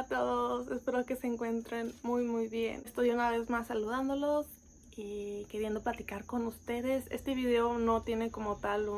a todos, espero que se encuentren muy bien. Estoy una vez más saludándolos y queriendo platicar con ustedes. Este video no tiene como tal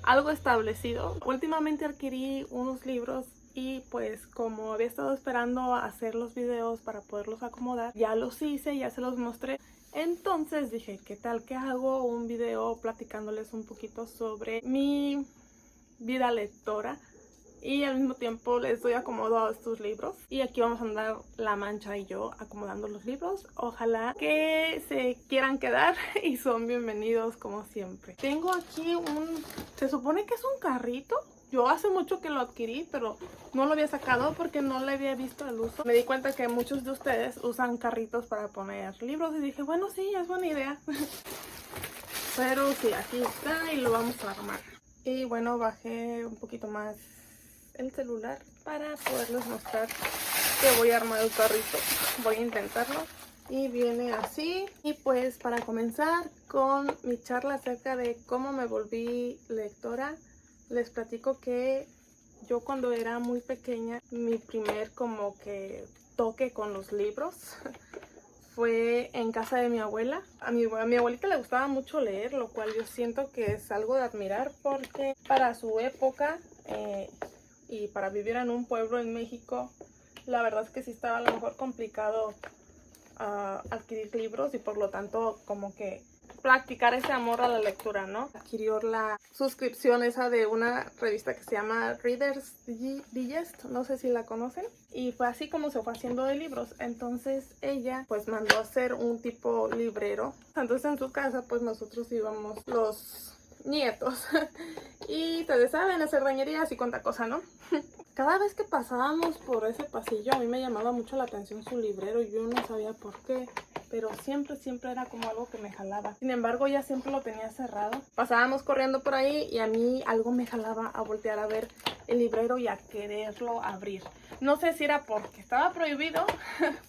algo establecido. Últimamente adquirí unos libros y pues como había estado esperando hacer los videos para poderlos acomodar, ya los hice, ya se los mostré. Entonces dije, ¿qué tal que hago un video platicándoles un poquito sobre mi vida lectora? Y al mismo tiempo les doy acomodo a estos libros. Y aquí vamos a andar La Mancha y yo acomodando los libros. Ojalá que se quieran quedar y son bienvenidos como siempre. Tengo aquí se supone que es un carrito. Yo hace mucho que lo adquirí, pero no lo había sacado porque no le había visto el uso. Me di cuenta que muchos de ustedes usan carritos para poner libros y dije, bueno, sí, es buena idea. Pero sí, aquí está y lo vamos a armar. Y bueno, bajé un poquito más el celular para poderles mostrar que voy a armar el carrito. Voy a intentarlo y viene así. Y pues para comenzar con mi charla acerca de cómo me volví lectora, les platico que yo cuando era muy pequeña, mi primer como que toque con los libros fue en casa de mi abuela. A mi abuelita le gustaba mucho leer, lo cual yo siento que es algo de admirar porque para su época y para vivir en un pueblo en México, la verdad es que sí estaba a lo mejor complicado adquirir libros y por lo tanto como que practicar ese amor a la lectura, ¿no? Adquirió la suscripción esa de una revista que se llama Reader's Digest, no sé si la conocen, y fue así como se fue haciendo de libros. Entonces ella pues mandó a hacer un tipo librero. Entonces en su casa pues nosotros íbamos los nietos y ustedes saben, hacer dañerías y cuánta cosa, ¿no? Cada vez que pasábamos por ese pasillo a mí me llamaba mucho la atención su librero y yo no sabía por qué, pero siempre era como algo que me jalaba. Sin embargo, ella siempre lo tenía cerrado. Pasábamos corriendo por ahí y a mí algo me jalaba a voltear a ver el librero y a quererlo abrir. No sé si era porque estaba prohibido,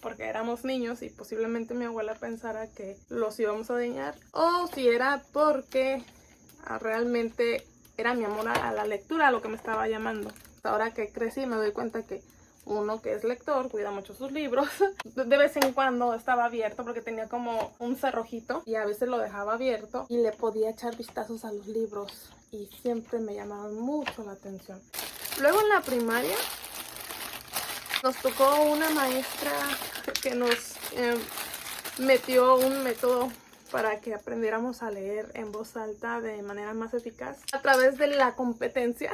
porque éramos niños y posiblemente mi abuela pensara que los íbamos a dañar, o si era porque realmente era mi amor a la lectura lo que me estaba llamando. Ahora que crecí me doy cuenta que uno que es lector cuida mucho sus libros. De vez en cuando estaba abierto porque tenía como un cerrojito y a veces lo dejaba abierto y le podía echar vistazos a los libros y siempre me llamaban mucho la atención. Luego en la primaria nos tocó una maestra que nos metió un método para que aprendiéramos a leer en voz alta de manera más eficaz a través de la competencia.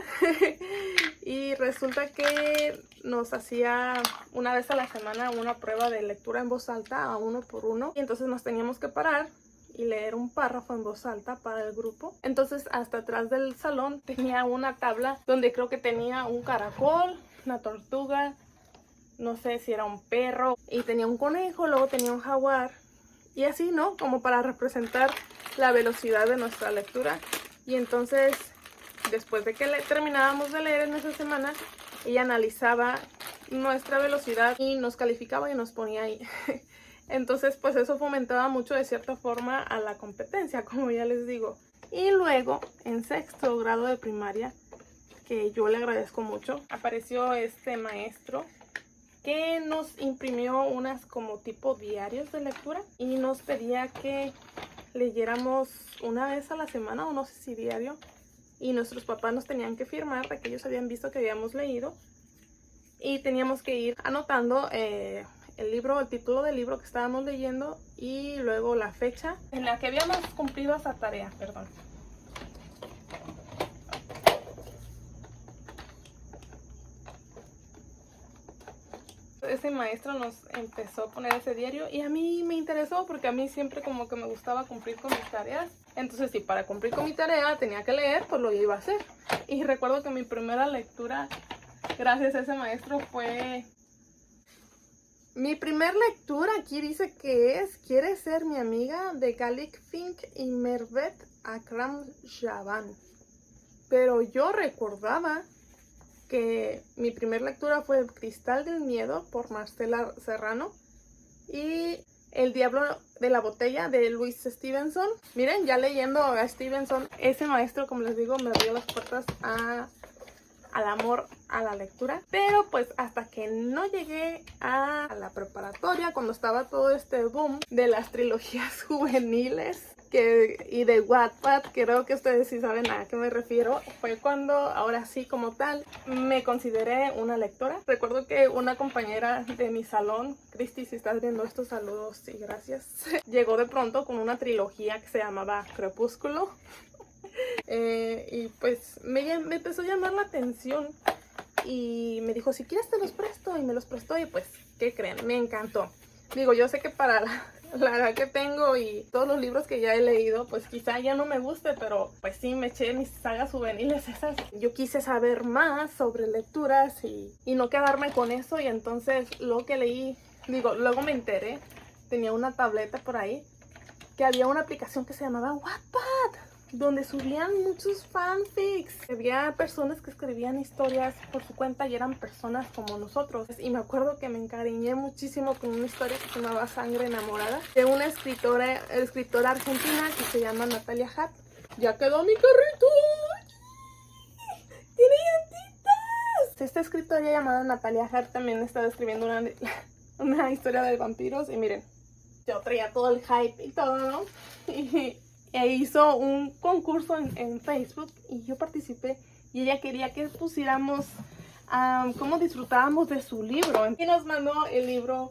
Y resulta que nos hacía una vez a la semana una prueba de lectura en voz alta a 1 por 1 y entonces nos teníamos que parar y leer un párrafo en voz alta para el grupo. Entonces hasta atrás del salón tenía una tabla donde creo que tenía un caracol, una tortuga, no sé si era un perro, y tenía un conejo, luego tenía un jaguar y así, ¿no? Como para representar la velocidad de nuestra lectura. Y entonces, después de que terminábamos de leer en esa semana, ella analizaba nuestra velocidad y nos calificaba y nos ponía ahí. Entonces, pues eso fomentaba mucho de cierta forma a la competencia, como ya les digo. Y luego, en sexto grado de primaria, que yo le agradezco mucho, apareció este maestro que nos imprimió unas como tipo diarios de lectura y nos pedía que leyéramos una vez a la semana o no sé si diario, y nuestros papás nos tenían que firmar de que ellos habían visto que habíamos leído y teníamos que ir anotando el libro, el título del libro que estábamos leyendo y luego la fecha en la que habíamos cumplido esa tarea, perdón. Ese maestro nos empezó a poner ese diario y a mí me interesó porque a mí siempre como que me gustaba cumplir con mis tareas. Entonces si para cumplir con mi tarea tenía que leer, pues lo iba a hacer. Y recuerdo que mi primera lectura, gracias a ese maestro, fue... Mi primer lectura aquí dice que es ¿Quiere ser mi amiga? De Gallic Fink y Mervet Akram Javan. Pero yo recordaba que mi primera lectura fue El Cristal del Miedo por Marcela Serrano y El Diablo de la Botella de Louise Stevenson. Miren, ya leyendo a Stevenson, ese maestro, como les digo, me abrió las puertas a al amor a la lectura. Pero pues hasta que no llegué a la preparatoria, cuando estaba todo este boom de las trilogías juveniles y de Wattpad, creo que ustedes sí saben a qué me refiero, fue cuando ahora sí como tal me consideré una lectora. Recuerdo que una compañera de mi salón, Cristi, si estás viendo estos saludos y gracias, llegó de pronto con una trilogía que se llamaba Crepúsculo. Y pues me empezó a llamar la atención y me dijo, si quieres te los presto, y me los prestó y pues, ¿qué creen? Me encantó. Digo, yo sé que para la edad que tengo y todos los libros que ya he leído, pues quizá ya no me guste, pero pues sí me eché mis sagas juveniles esas. Yo quise saber más sobre lecturas y no quedarme con eso, y entonces lo que leí, digo, luego me enteré, tenía una tableta por ahí, que había una aplicación que se llamaba Wattpad, donde subían muchos fanfics. Había personas que escribían historias por su cuenta y eran personas como nosotros. Y me acuerdo que me encariñé muchísimo con una historia que se llamaba Sangre Enamorada, de una escritora argentina que se llama Natalia Hart. ¡Ya quedó mi carrito! ¡Tiene llantitas! Esta escritora llamada Natalia Hart también estaba escribiendo una historia de vampiros. Y miren, yo traía todo el hype y todo, ¿no? E hizo un concurso en Facebook y yo participé, y ella quería que pusiéramos cómo disfrutábamos de su libro, y nos mandó el libro.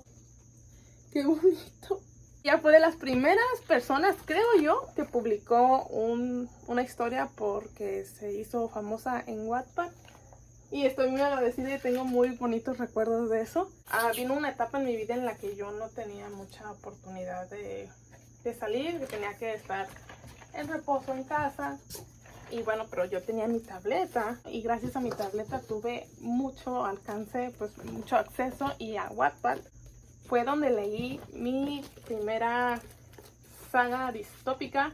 ¡Qué bonito! Ya fue de las primeras personas, creo yo, que publicó una historia porque se hizo famosa en Wattpad, y estoy muy agradecida y tengo muy bonitos recuerdos de eso. Vino una etapa en mi vida en la que yo no tenía mucha oportunidad de salir, que tenía que estar en reposo en casa, y bueno, pero yo tenía mi tableta, y gracias a mi tableta tuve mucho alcance, pues mucho acceso, y a Wattpad fue donde leí mi primera saga distópica,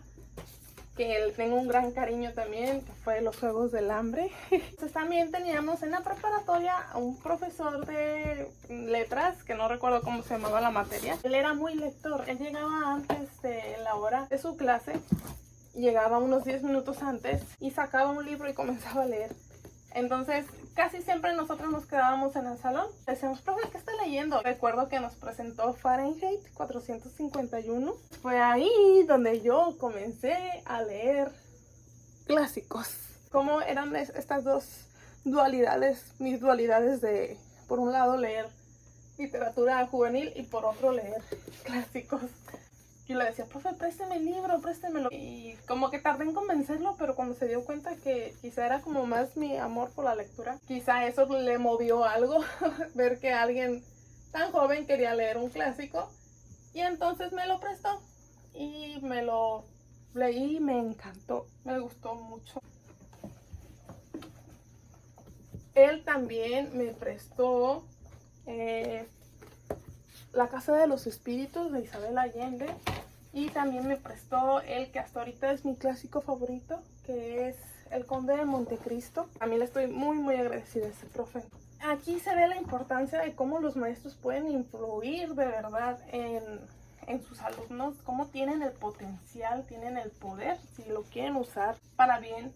que tengo un gran cariño también, que fue Los Juegos del Hambre. Entonces también teníamos en la preparatoria a un profesor de letras, que no recuerdo cómo se llamaba la materia. Él era muy lector, él llegaba antes de la hora de su clase, llegaba unos 10 minutos antes y sacaba un libro y comenzaba a leer. Entonces casi siempre nosotros nos quedábamos en el salón, decíamos, profe, ¿qué está leyendo? Recuerdo que nos presentó Fahrenheit 451. Fue ahí donde yo comencé a leer clásicos. Como eran estas dos dualidades, mis dualidades de, por un lado, leer literatura juvenil y por otro, leer clásicos. Yo le decía, profe, présteme el libro, préstemelo. Y como que tardé en convencerlo, pero cuando se dio cuenta que quizá era como más mi amor por la lectura, quizá eso le movió algo, ver que alguien tan joven quería leer un clásico. Y entonces me lo prestó y me lo leí y me encantó, me gustó mucho. Él también me prestó La Casa de los Espíritus de Isabel Allende, y también me prestó el que hasta ahorita es mi clásico favorito, que es El Conde de Montecristo. A mí le estoy muy agradecida a ese profe. Aquí se ve la importancia de cómo los maestros pueden influir de verdad en sus alumnos, cómo tienen el potencial, tienen el poder, si lo quieren usar para bien,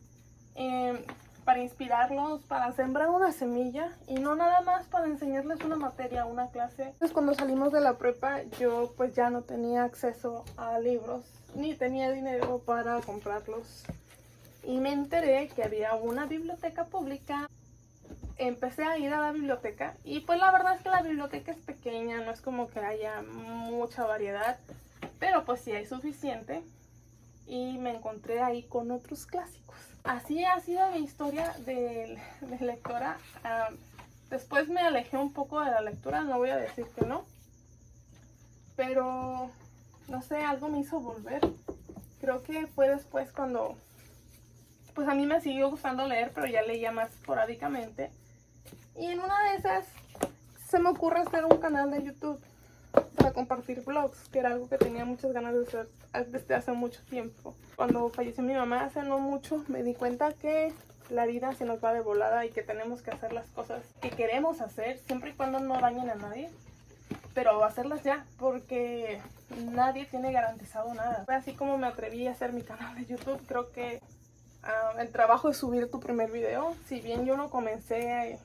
para inspirarlos, para sembrar una semilla, y no nada más para enseñarles una materia, una clase. Entonces cuando salimos de la prepa, yo pues ya no tenía acceso a libros, ni tenía dinero para comprarlos, y me enteré que había una biblioteca pública. Empecé a ir a la biblioteca, y pues la verdad es que la biblioteca es pequeña, no es como que haya mucha variedad, pero pues sí hay suficiente, y me encontré ahí con otros clásicos. Así ha sido mi historia de lectora. Después me alejé un poco de la lectura, no voy a decir que no, pero no sé, algo me hizo volver. Creo que fue después cuando pues a mí me siguió gustando leer, pero ya leía más esporádicamente, y en una de esas se me ocurre hacer un canal de YouTube para compartir vlogs, que era algo que tenía muchas ganas de hacer desde hace mucho tiempo. Cuando falleció mi mamá hace no mucho, me di cuenta que la vida se nos va de volada y que tenemos que hacer las cosas que queremos hacer, siempre y cuando no dañen a nadie, pero hacerlas ya, porque nadie tiene garantizado nada. Fue así como me atreví a hacer mi canal de YouTube. Creo que el trabajo de subir tu primer video. Si bien yo no comencé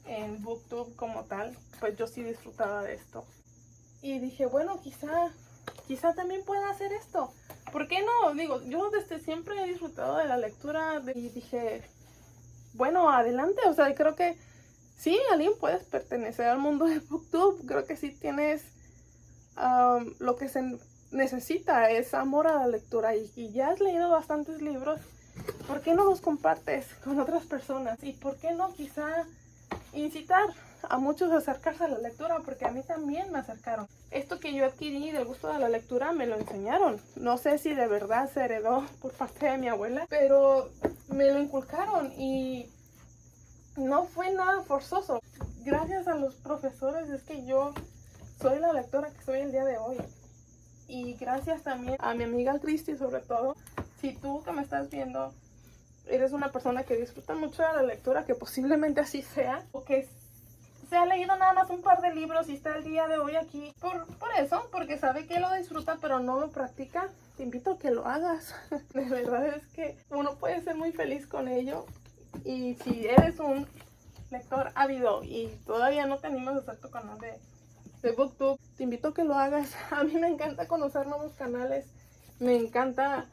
en BookTube como tal, pues yo sí disfrutaba de esto. Y dije, bueno, quizá también pueda hacer esto. ¿Por qué no? Digo, yo desde siempre he disfrutado de la lectura y dije, bueno, adelante. O sea, creo que sí, alguien puedes pertenecer al mundo de BookTube. Creo que sí tienes lo que se necesita, es amor a la lectura. Y ya has leído bastantes libros. ¿Por qué no los compartes con otras personas? Y ¿por qué no quizá incitar a muchos a acercarse a la lectura? Porque a mí también me acercaron. Esto que yo adquirí del gusto de la lectura me lo enseñaron. No sé si de verdad se heredó por parte de mi abuela, pero me lo inculcaron y no fue nada forzoso. Gracias a los profesores es que yo soy la lectora que soy el día de hoy. Y gracias también a mi amiga Cristi, sobre todo. Si tú que me estás viendo eres una persona que disfruta mucho de la lectura, que posiblemente así sea, o que se ha leído nada más un par de libros y está el día de hoy aquí por eso, porque sabe que lo disfruta pero no lo practica, te invito a que lo hagas. De verdad es que uno puede ser muy feliz con ello. Y si eres un lector ávido y todavía no te animas a hacer tu canal de BookTube, te invito a que lo hagas. A mí me encanta conocer nuevos canales, me encanta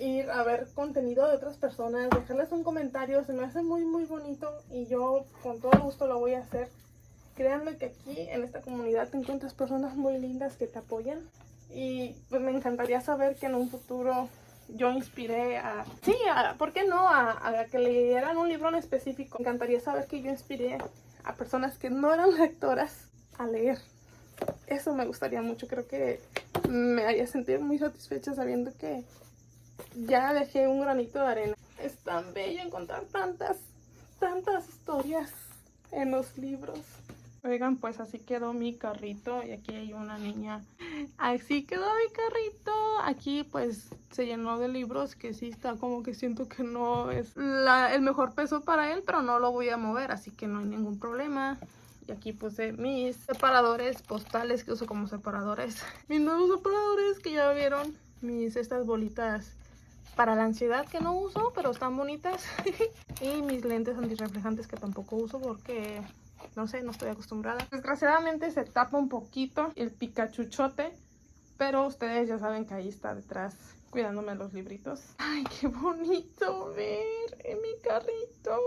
ir a ver contenido de otras personas, dejarles un comentario, se me hace muy muy bonito y yo con todo gusto lo voy a hacer. Créanme que aquí en esta comunidad te encuentras personas muy lindas que te apoyan y pues me encantaría saber que en un futuro yo inspiré ¿por qué no? A que leyeran un libro en específico. Me encantaría saber que yo inspiré a personas que no eran lectoras a leer. Eso me gustaría mucho, creo que me haría sentir muy satisfecha sabiendo que ya dejé un granito de arena. Es tan bello encontrar tantas historias en los libros. Oigan, pues así quedó mi carrito y aquí hay una niña. Así quedó mi carrito. Aquí pues se llenó de libros que sí está como que siento que no es el mejor peso para él, pero no lo voy a mover, así que no hay ningún problema. Y aquí puse mis separadores postales que uso como separadores. Mis nuevos separadores que ya vieron. Estas bolitas para la ansiedad que no uso, pero están bonitas. Y mis lentes antirreflejantes que tampoco uso porque, no sé, no estoy acostumbrada. Desgraciadamente se tapa un poquito el picachuchote, pero ustedes ya saben que ahí está detrás cuidándome los libritos. ¡Ay, qué bonito ver en mi carrito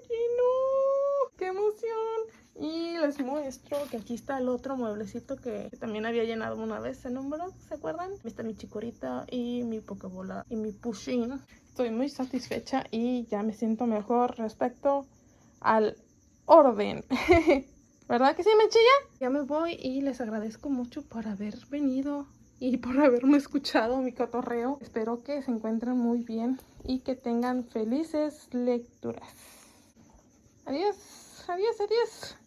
lleno! ¡Qué emoción! Y les muestro que aquí está el otro mueblecito que también había llenado una vez en un blog, ¿se acuerdan? Está mi chicorita y mi pokebola y mi pushing. Estoy muy satisfecha y ya me siento mejor respecto al orden. ¿Verdad que sí, me chilla? Ya me voy y les agradezco mucho por haber venido y por haberme escuchado mi cotorreo. Espero que se encuentren muy bien y que tengan felices lecturas. Adiós, adiós, adiós.